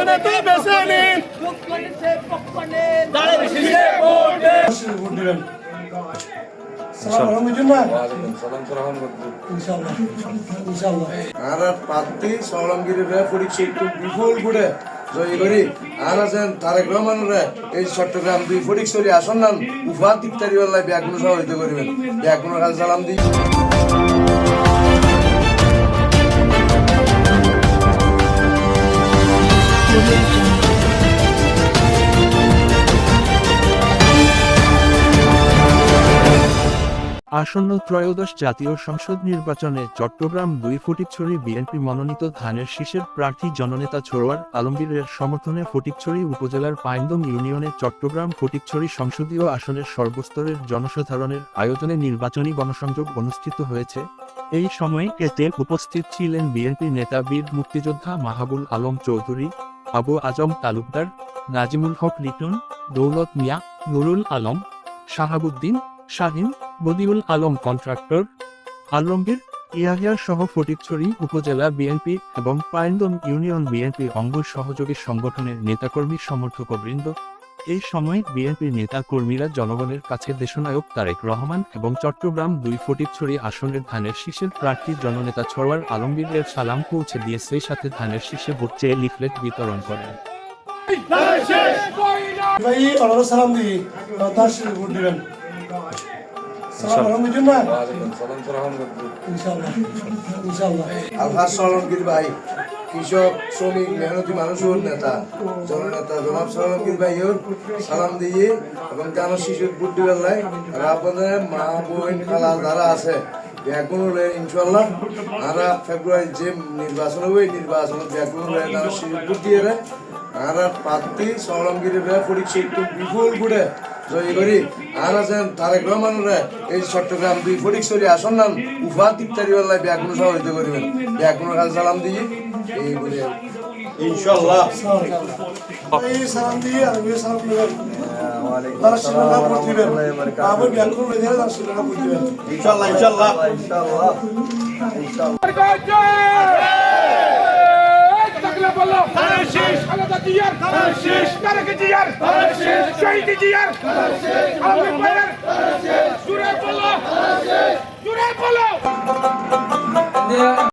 নেতা বেছে নিন। আর প্রার্থী সলমগিরিরা পরীক্ষা একটু বিপুল করে জয়ী করি আর আছেন তারেক রহমানরা এই চট্টগ্রাম 2 ফটিকছড়ি আসন নাম উফা তিপ্তারি বেলায় ব্যাগুলো সহায়তা করবেন ব্যাগুলোর কাছে সালাম দিই। আসন্ন ত্রয়োদশ জাতীয় সংসদ নির্বাচনে চট্টগ্রাম 2 ফটিকছড়ি বিএনপি মনোনীত ধানের শীষের প্রার্থী জননেতা সরোয়ার আলমগীরের সমর্থনে ফটিকছড়ি উপজেলার পাইন্দম ইউনিয়নের চট্টগ্রাম ফটিকছড়ি সংসদীয় আসনের সর্বস্তরের জনসাধারণের আয়োজনে নির্বাচনী গণসংযোগ অনুষ্ঠিত হয়েছে। এই সময়ে এতে উপস্থিত ছিলেন বিএনপি নেতা বীর মুক্তিযোদ্ধা মাহাবুল আলম চৌধুরী, আবু আজম তালুকদার, নাজিমুল হক লিটন, দৌলত মিয়া, নুরুল আলম, শাহাবুদ্দিন, শাহিন, বদিউল আলম কন্ট্রাক্টর, আলমগীর, ইয়াহিয়া সহ ফটিকছড়ি উপজেলা বিএনপি এবং পাইন্দম ইউনিয়ন বিএনপি অঙ্গ সহযোগী সংগঠনের নেতাকর্মী সমর্থকবৃন্দ। এই সময় বিএনপির নেতা কর্মীরা জনগণের কাছে দেশনায়ক তারেক রহমান এবং চট্টগ্রাম 2 ফটিকছড়ি আসনের ধানের শীষের প্রার্থী জননেতা সরোয়ার আলমগীরের সালাম পৌঁছে দিয়ে সেই সাথে ধানের শীষে ভোট চেয়ে লিফলেট বিতরণ করেন। সালাম দিই তার সাথে ভোট দিবেন। আলহাজ সলমগীর ভাই কৃষক শ্রমিক মেহনতি মানুষের নেতা জননেতা জনাব সলমগীর ভাইয়ের সালাম দিয়ে এবং কেন শিশুর বুদ্ধি বেলায় আর আপনাদের মা বোন খালা যারা আছে ব্যাগুন ইনশাল্লাহ আমরা ফেব্রুয়ারি যে নির্বাচন হবে এই নির্বাচন ব্যাগুন তারা শিশুর বুদ্ধি আর প্রার্থী সলমগিরিরা পরীক্ষা একটু বিপুল করে জয়ী করি আর আছেন তারেক রহমানরা এই চট্টগ্রাম 2 ফটিকছড়ি আসন নাম উফা তিপ্তারি বেলায় ব্যাগুলো সহায়তা করবেন ব্যাগুলোর কাছে সালাম দিই এই বলে ইনশাআল্লাহ সালাম দিয়ে আর সালাম দিবেন। তারা শিরোনা ভোট দিবেন আবার ব্যাগুলো বেঁধে তারা শিরোনা ভোট দিবেন ইনশাআল্লাহ ইনশাআল্লাহ ইনশাআল্লাহ শহীদ